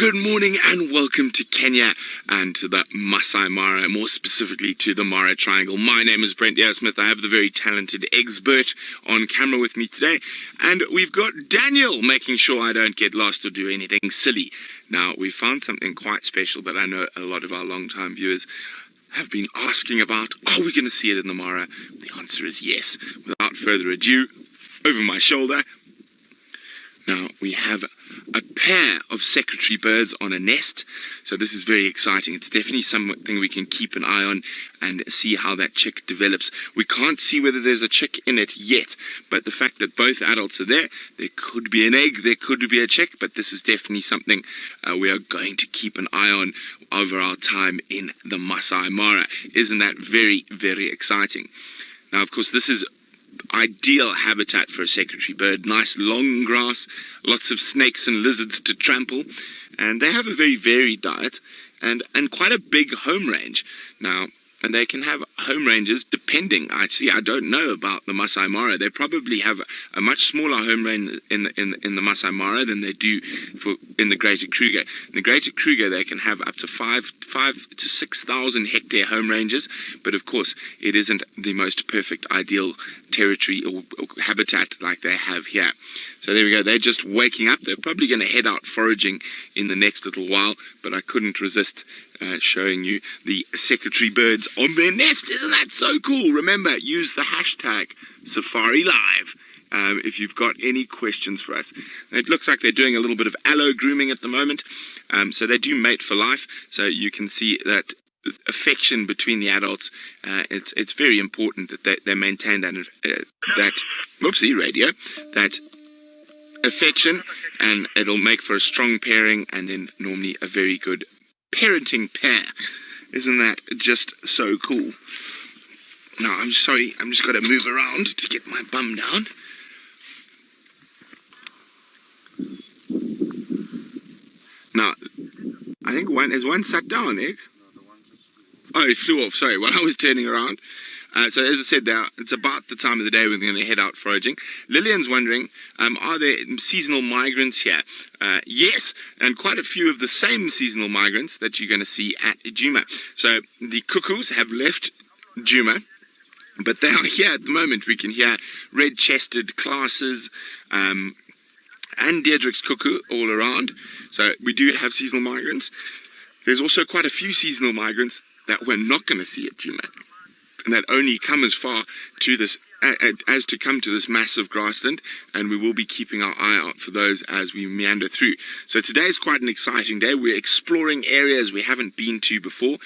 Good morning and welcome to Kenya and to the Masai Mara, more specifically to the Mara Triangle. My name is Brent Smith. I have the very talented expert on camera with me today, and we've got Daniel making sure I don't get lost or do anything silly. Now, we found something quite special that I know a lot of our long-time viewers have been asking about. Are we going to see it in the Mara? The answer is yes. Without further ado, over my shoulder, now we have a pair of secretary birds on a nest, so this is very exciting. It's definitely something we can keep an eye on and see how that chick develops. We can't see whether there's a chick in it yet, but the fact that both adults are there could be an egg, there could be a chick, but this is definitely something we are going to keep an eye on over our time in the Masai Mara. Isn't that very, very exciting? Now, of course, this is ideal habitat for a secretary bird. Nice long grass, lots of snakes and lizards to trample, and they have a very varied diet and quite a big home range. Now, and they can have home ranges depending. Actually, I don't know about the Masai Mara. They probably have a much smaller home range in the Masai Mara than they do in the Greater Kruger. In the Greater Kruger, they can have up to 5,000 to 6,000 hectare home ranges, but of course, it isn't the most perfect ideal territory or habitat like they have here. So there we go. They're just waking up. They're probably going to head out foraging in the next little while, but I couldn't resist showing you the secretary birds on their nest. Isn't that so cool? Remember, use the hashtag SafariLive if you've got any questions for us. It looks like they're doing a little bit of allo grooming at the moment, so they do mate for life, so you can see that affection between the adults. It's very important that they maintain that that affection, and it'll make for a strong pairing and then normally a very good parenting pair. Isn't that just so cool? Now, I'm sorry, I'm just got to move around to get my bum down. Now, I think has one sat down, Eggs? Oh, it flew off, sorry, while I was turning around. So as I said, it's about the time of the day we're going to head out foraging. Lillian's wondering, are there seasonal migrants here? Yes, and quite a few of the same seasonal migrants that you're going to see at Djuma. So the cuckoos have left Djuma, but they are here at the moment. We can hear red-chested classes and Deirdre's cuckoo all around. So we do have seasonal migrants. There's also quite a few seasonal migrants that we're not going to see at Djuma, and that only come as far to this as to come to this massive grassland, and we will be keeping our eye out for those as we meander through. So today is quite an exciting day. We're exploring areas we haven't been to before,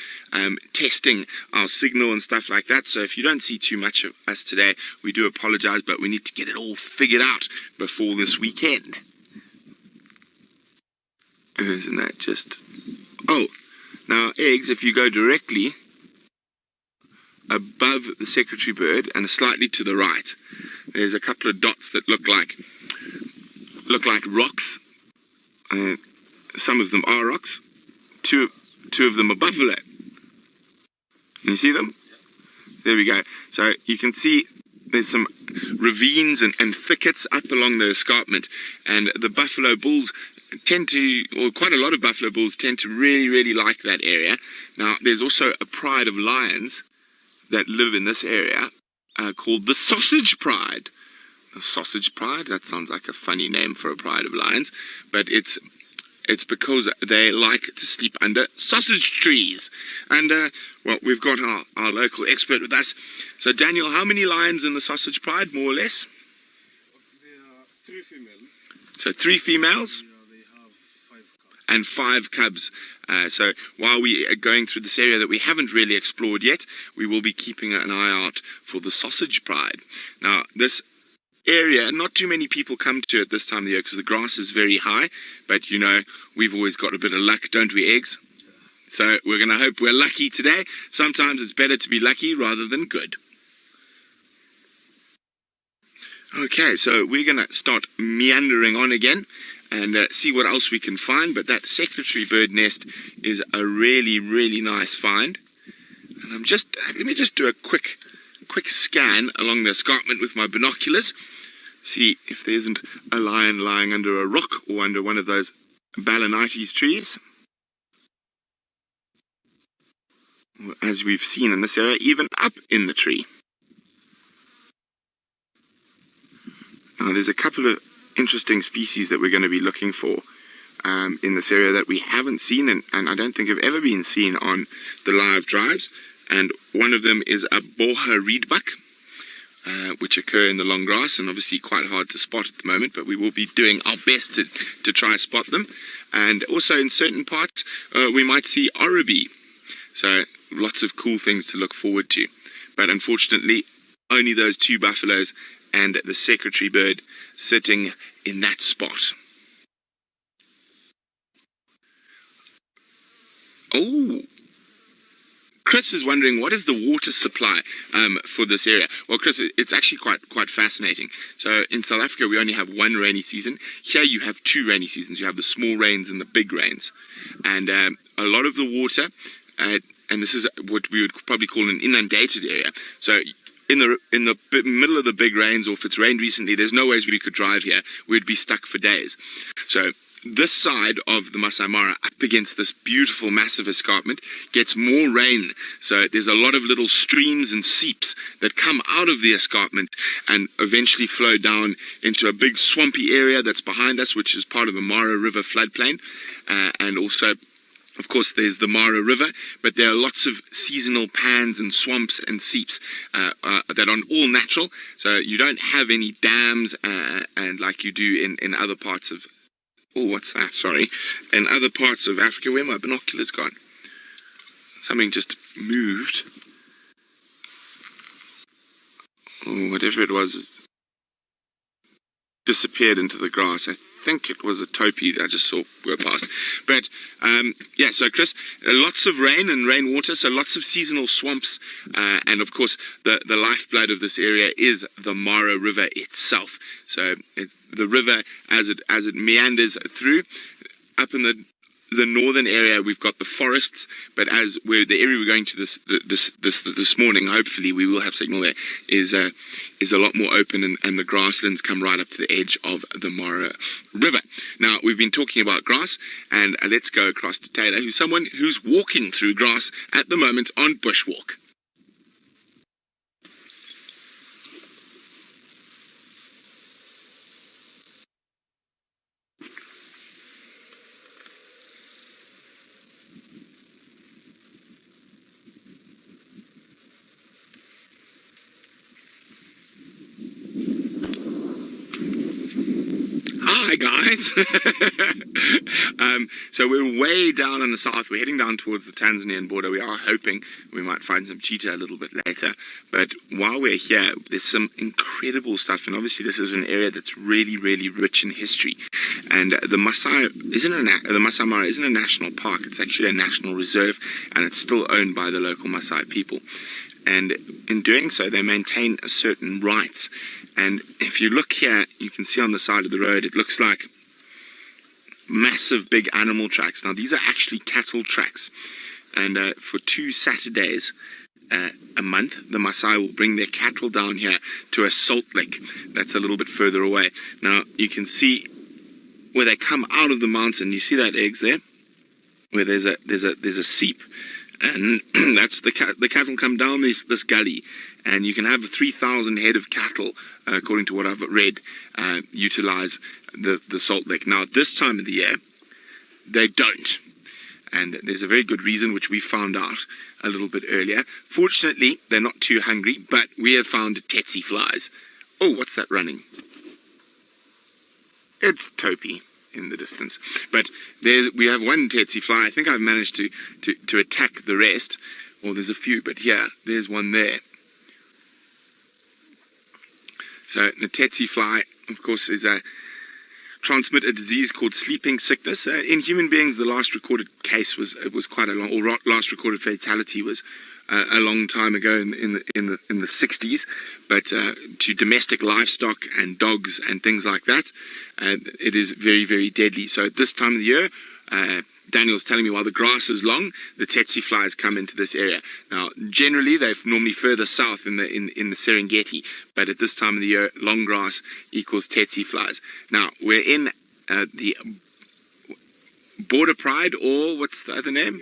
testing our signal and stuff like that. So if you don't see too much of us today, we do apologize, but we need to get it all figured out before this weekend. Isn't that just... Oh, now Eggs, if you go directly above the secretary bird and slightly to the right, there's a couple of dots that look like rocks. Some of them are rocks. Two of them are buffalo. Can you see them? There we go. So you can see there's some ravines and thickets up along the escarpment, and the buffalo bulls tend to, or quite a lot of buffalo bulls tend to really, really like that area. Now, there's also a pride of lions that live in this area called the Sausage Pride. The Sausage Pride, that sounds like a funny name for a pride of lions, but it's because they like to sleep under sausage trees. And, well, we've got our local expert with us. So, Daniel, how many lions in the Sausage Pride, more or less? There are 3 females. So 3 females? They have 5 cubs. And 5 cubs. So while we are going through this area that we haven't really explored yet, we will be keeping an eye out for the Sausage Pride. Now, this area, not too many people come to it this time of the year because the grass is very high, but you know, we've always got a bit of luck, don't we, Eggs? So we're going to hope we're lucky today. Sometimes it's better to be lucky rather than good. Okay, so we're going to start meandering on again and see what else we can find, but that secretary bird nest is a really, really nice find. And let me just do a quick scan along the escarpment with my binoculars, see if there isn't a lion lying under a rock or under one of those balanites trees, as we've seen in this area, even up in the tree. Now there's a couple of interesting species that we're going to be looking for in this area that we haven't seen, and I don't think have ever been seen on the live drives. And one of them is a boha reedbuck, which occur in the long grass and obviously quite hard to spot at the moment, but we will be doing our best to try spot them. And also in certain parts we might see oribi, so lots of cool things to look forward to. But unfortunately only those two buffaloes and the secretary bird sitting in that spot. Oh, Chris is wondering, what is the water supply for this area? Well, Chris, it's actually quite fascinating. So in South Africa, we only have one rainy season. Here you have two rainy seasons. You have the small rains and the big rains. And a lot of the water, and this is what we would probably call an inundated area. So in the middle of the big rains, or if it's rained recently, there's no ways we could drive here. We'd be stuck for days. So this side of the Masai Mara, up against this beautiful massive escarpment, gets more rain. So there's a lot of little streams and seeps that come out of the escarpment and eventually flow down into a big swampy area that's behind us, which is part of the Mara River floodplain. And also, of course, there's the Mara River, but there are lots of seasonal pans and swamps and seeps that are all natural. So you don't have any dams and like you do in other parts of... Oh, what's that? Sorry. In other parts of Africa, where my binoculars gone? Something just moved. Oh, whatever it was disappeared into the grass. I think it was a topi that I just saw go past. But yeah, so Chris, lots of rain and rainwater, so lots of seasonal swamps, and of course the lifeblood of this area is the Mara River itself. So the river, as it meanders through, up in the northern area we've got the forests, but as the area we're going to this morning, hopefully we will have signal there, is a lot more open, and the grasslands come right up to the edge of the Mara River. Now we've been talking about grass, and let's go across to Taylor, who's someone who's walking through grass at the moment on bushwalk. Hi guys! So we're way down in the south. We're heading down towards the Tanzanian border. We are hoping we might find some cheetah a little bit later. But while we're here, there's some incredible stuff. And obviously this is an area that's really, really rich in history. And the Masai Mara isn't a national park. It's actually a national reserve. And it's still owned by the local Masai people. And in doing so, they maintain certain rights. And if you look here, you can see on the side of the road, it looks like massive big animal tracks. Now these are actually cattle tracks, and for 2 Saturdays a month, the Masai will bring their cattle down here to a salt lick that's a little bit further away. Now you can see where they come out of the mountain. You see that eggs there, where there's a seep, and that's the cattle come down this gully, and you can have 3,000 head of cattle, according to what I've read, utilize the salt lick. Now, at this time of the year, they don't. And there's a very good reason, which we found out a little bit earlier. Fortunately, they're not too hungry, but we have found tsetse flies. Oh, what's that running? It's topi in the distance. But we have one tsetse fly. I think I've managed to attack the rest. Well, there's a few, but yeah, there's one there. So the tsetse fly, of course, transmit a disease called sleeping sickness. In human beings, the last recorded case was quite a long, or last recorded fatality was a long time ago in the 60s. But to domestic livestock and dogs and things like that, it is very, very deadly. So at this time of the year, Daniel's telling me while the grass is long, the tsetse flies come into this area. Now, generally, they're normally further south in the Serengeti, but at this time of the year, long grass equals tsetse flies. Now, we're in the Border Pride, or what's the other name?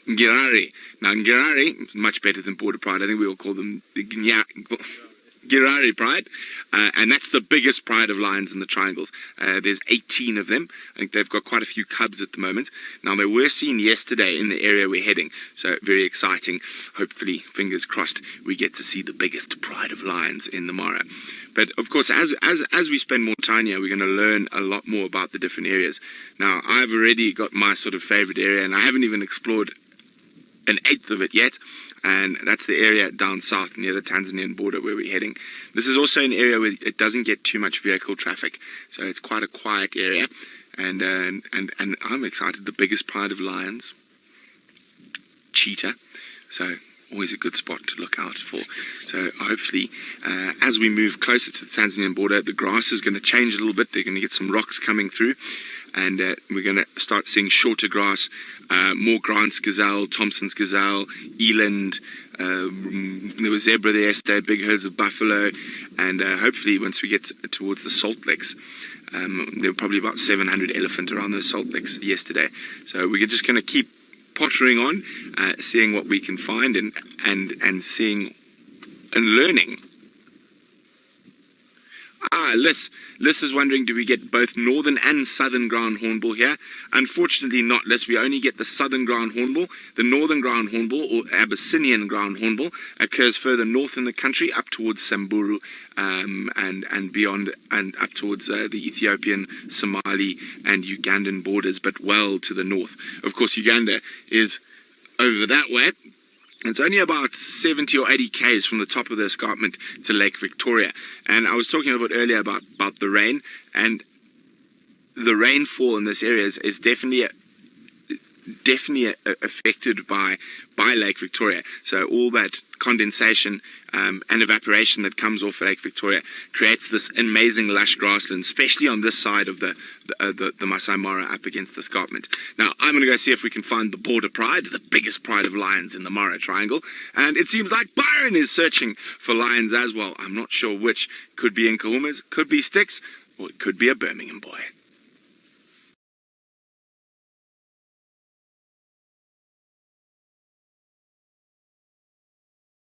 Ngirari. Now, Ngirari is much better than Border Pride. I think we all call them the Ngirari Pride. And that's the biggest pride of lions in the triangles. There's 18 of them. I think they've got quite a few cubs at the moment. Now, they were seen yesterday in the area we're heading. So, very exciting. Hopefully, fingers crossed, we get to see the biggest pride of lions in the Mara. But, of course, as we spend more time here, we're going to learn a lot more about the different areas. Now, I've already got my sort of favorite area, and I haven't even explored an eighth of it yet, and that's the area down south near the Tanzanian border where we're heading. This is also an area where it doesn't get too much vehicle traffic, so it's quite a quiet area, and I'm excited. The biggest pride of lions, Cheetah, so always a good spot to look out for. So hopefully, as we move closer to the Tanzanian border, the grass is going to change a little bit. They're going to get some rocks coming through, and we're going to start seeing shorter grass, more Grant's gazelle, Thompson's gazelle, eland. There was zebra there yesterday, big herds of buffalo, and hopefully once we get towards the salt licks, there were probably about 700 elephant around those salt licks yesterday. So we're just going to keep pottering on, seeing what we can find, and seeing and learning. Liz is wondering, do we get both northern and southern ground hornbill here? Unfortunately not, Liz. We only get the southern ground hornbill. The northern ground hornbill, or Abyssinian ground hornbill, occurs further north in the country, up towards Samburu, and beyond, and up towards the Ethiopian, Somali, and Ugandan borders, but well to the north. Of course, Uganda is over that way. It's only about 70 or 80 k's from the top of the escarpment to Lake Victoria. And I was talking a little bit earlier about the rain, and the rainfall in this area is definitely affected by Lake Victoria. So all that condensation and evaporation that comes off Lake Victoria creates this amazing lush grassland, especially on this side of the Masai Mara up against the escarpment. Now, I'm going to go see if we can find the border pride, the biggest pride of lions in the Mara Triangle. And it seems like Byron is searching for lions as well. I'm not sure which. Could be Nkahumas, could be Sticks, or it could be a Birmingham boy.